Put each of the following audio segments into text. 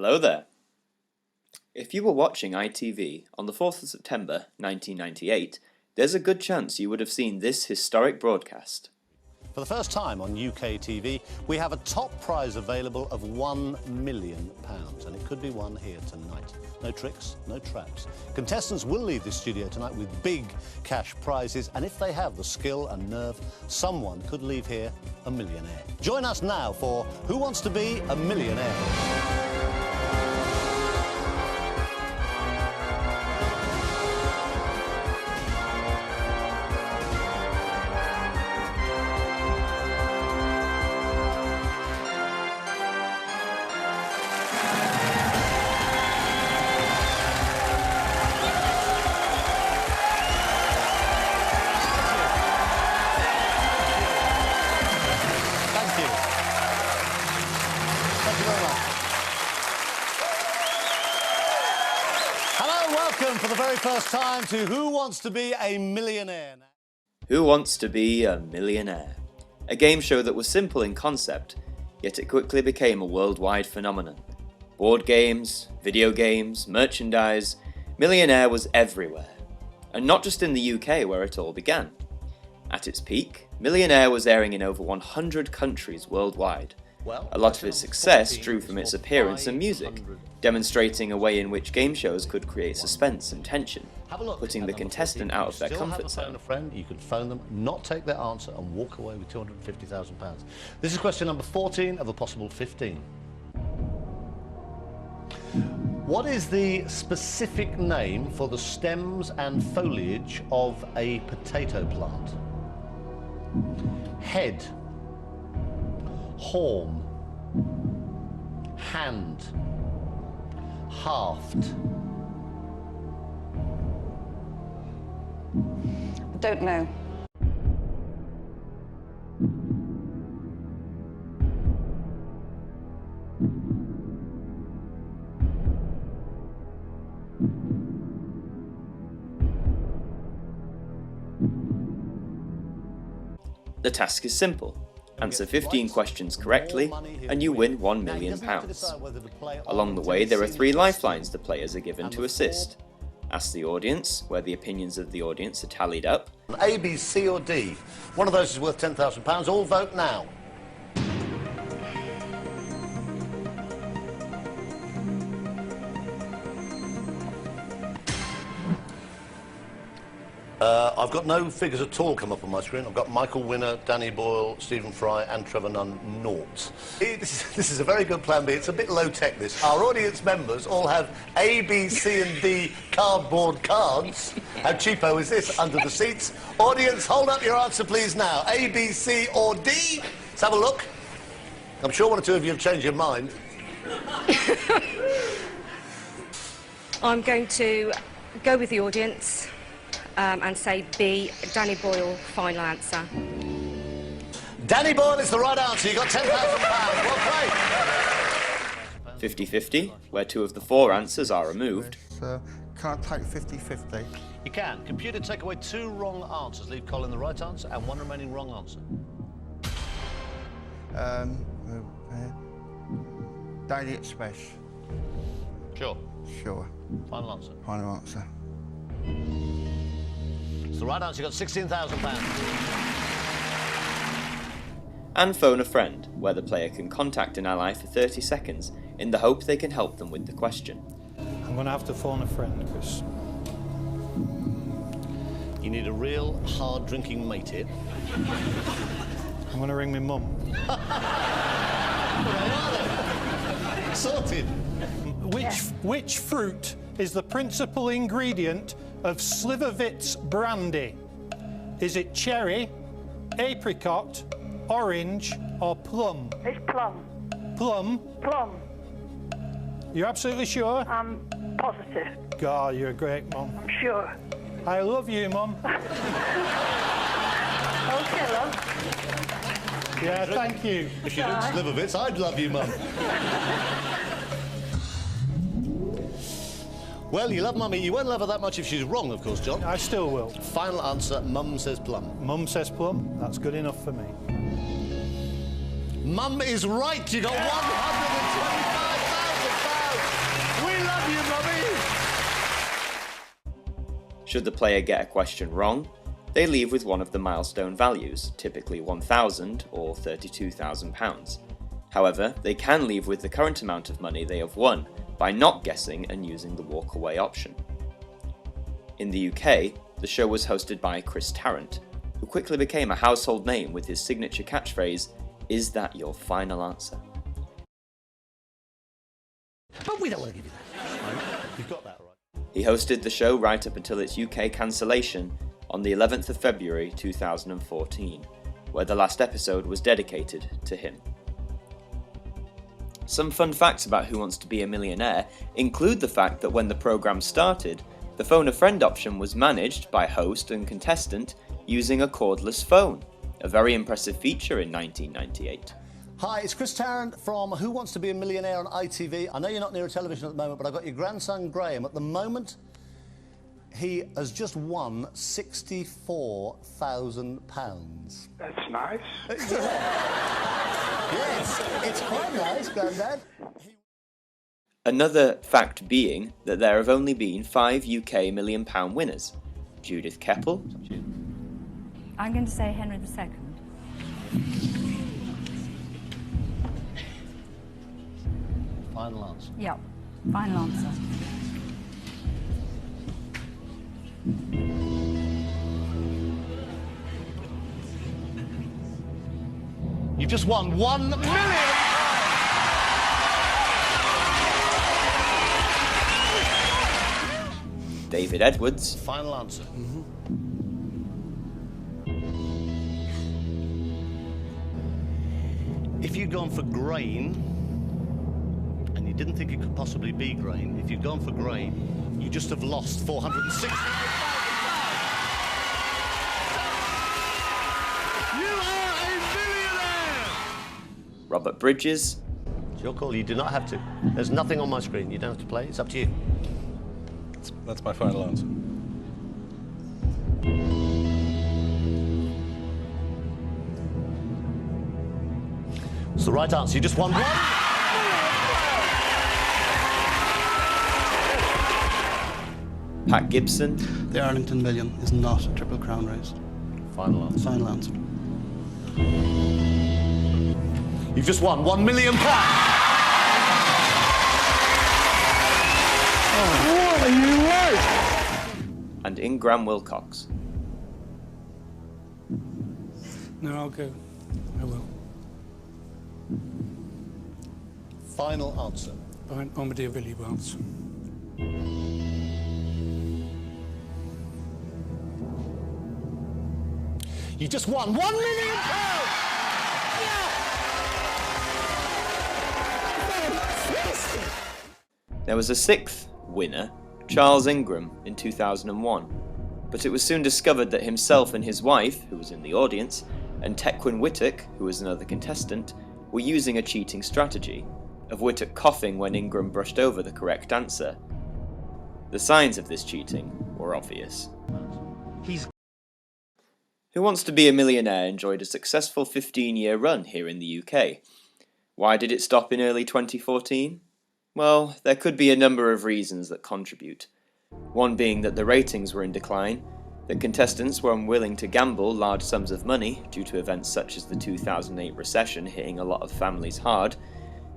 Hello there. If you were watching ITV on the 4th of September 1998, there's a good chance you would have seen this historic broadcast. For the first time on UK TV, we have a top prize available of £1 million, and it could be won here tonight. No tricks, no traps. Contestants will leave the studio tonight with big cash prizes, and if they have the skill and nerve, someone could leave here a millionaire. Join us now for Who Wants to Be a Millionaire? For the very first time to Who Wants to Be a Millionaire? Who Wants to Be a Millionaire? A game show that was simple in concept, yet it quickly became a worldwide phenomenon. Board games, video games, merchandise, Millionaire was everywhere. And not just in the UK where it all began. At its peak, Millionaire was airing in over 100 countries worldwide. A lot of its success drew from its appearance and music, demonstrating a way in which game shows could create suspense and tension, putting the contestant out of their comfort zone. You could phone them, not take their answer, and walk away with £250,000. This is question number 14 of a possible 15. What is the specific name for the stems and foliage of a potato plant? Head, horn, hand, haft. I don't know. The task is simple. Answer 15 questions correctly, and you win £1 million. Along the way, there are 3 lifelines the players are given to assist. Ask the audience, where the opinions of the audience are tallied up. A, B, C or D. One of those is worth £10,000. All vote now. I've got no figures at all come up on my screen. I've got Michael Winner, Danny Boyle, Stephen Fry and Trevor Nunn, naught. This is a very good plan B. It's a bit low-tech, this. Our audience members all have A, B, C and D cardboard cards. How cheapo is this? Under the seats. Audience, hold up your answer, please, now. A, B, C or D? Let's have a look. I'm sure one or two of you have changed your mind. I'm going to go with the audience. And say B, Danny Boyle, final answer. Danny Boyle is the right answer. You got £10,000. Well played. 50-50, where 2 of the 4 answers are removed. Can I take 50-50? You can. Computer, take away 2 wrong answers. Leave Colin the right answer and 1 remaining wrong answer. Daily Express. Sure. Sure. Final answer. Final answer. It's the right answer. You got £16,000. And phone a friend, where the player can contact an ally for 30 seconds in the hope they can help them with the question. I'm going to have to phone a friend, Chris. You need a real hard-drinking mate here. I'm going to ring my mum. Sorted. Which fruit is the principal ingredient of Slivovitz brandy? Is it cherry, apricot, orange or plum? It's plum. Plum? Plum. You're absolutely sure? I'm positive. God, you're a great mum. I'm sure. I love you, mum. Okay, love. Yeah, thank you. If you didn't Slivovitz, I'd love you, mum. Well, you love Mummy. You won't love her that much if she's wrong, of course, John. I still will. Final answer, Mum says plum. Mum says plum. That's good enough for me. Mum is right. You got £125,000. Should the player get a question wrong, they leave with one of the milestone values, typically £1,000 or £32,000. However, they can leave with the current amount of money they have won by not guessing and using the walk-away option. In the UK, the show was hosted by Chris Tarrant, who quickly became a household name with his signature catchphrase, "Is that your final answer?" But we don't want to give you that. You've got that right. He hosted the show right up until its UK cancellation on the 11th of February 2014, where the last episode was dedicated to him. Some fun facts about Who Wants to Be a Millionaire include the fact that when the programme started, the phone a friend option was managed by host and contestant using a cordless phone, a very impressive feature in 1998. Hi, it's Chris Tarrant from Who Wants to Be a Millionaire on ITV. I know you're not near a television at the moment, but I've got your grandson Graham. At the moment, he has just won £64,000. That's nice. Yes, it's quite nice, Grandad. Another fact being that there have only been 5 UK £1 million winners. Judith Keppel, I'm going to say Henry II. Final answer. Yep, final answer. You've just won £1 million! David Edwards, Final answer. If you'd gone for grain, and you didn't think it could possibly be grain, if you'd gone for grain, you just have lost £460,000. You are a millionaire! Robert Bridges, It's your call. You do not have to. There's nothing on my screen. You don't have to play. It's up to you. That's my final answer. It's the right answer. You just won £1 million. Pat Gibson, The Arlington Million is not a Triple Crown race. Final answer. Final answer. You've just won £1 million. What are you like? and Ingram Wilcox. No, I'll go. I will. Final answer. Behind Bombardier Billy Wells. You just won £1 million! There was a sixth winner, Charles Ingram, in 2001, but it was soon discovered that himself and his wife, who was in the audience, and Tequin Whittock, who was another contestant, were using a cheating strategy, of Whittock coughing when Ingram brushed over the correct answer. The signs of this cheating were obvious. Who Wants to Be a Millionaire enjoyed a successful 15-year run here in the UK. Why did it stop in early 2014? Well, there could be a number of reasons that contribute. One being that the ratings were in decline, that contestants were unwilling to gamble large sums of money due to events such as the 2008 recession hitting a lot of families hard.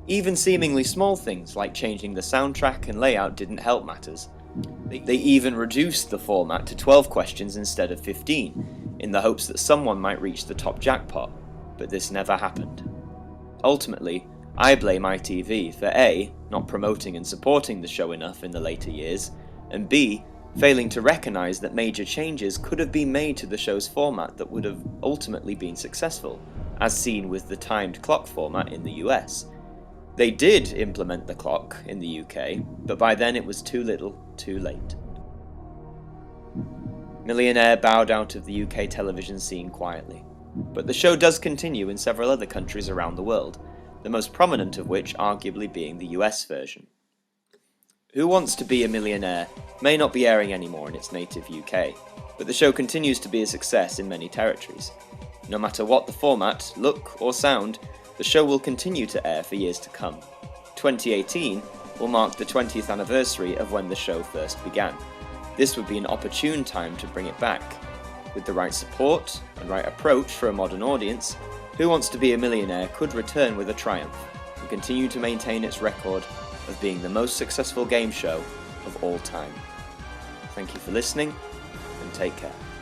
Even seemingly small things like changing the soundtrack and layout didn't help matters. They even reduced the format to 12 questions instead of 15, in the hopes that someone might reach the top jackpot, but this never happened. Ultimately, I blame ITV for A, not promoting and supporting the show enough in the later years, and B, failing to recognise that major changes could have been made to the show's format that would have ultimately been successful, as seen with the timed clock format in the US. They did implement the clock in the UK, but by then it was too little, too late. Millionaire bowed out of the UK television scene quietly, but the show does continue in several other countries around the world, the most prominent of which arguably being the US version. Who Wants to Be a Millionaire may not be airing anymore in its native UK, but the show continues to be a success in many territories. No matter what the format, look, or sound, the show will continue to air for years to come. 2018 will mark the 20th anniversary of when the show first began. this would be an opportune time to bring it back. With the right support and right approach for a modern audience, Who Wants to Be a Millionaire could return with a triumph and continue to maintain its record of being the most successful game show of all time. Thank you for listening, and take care.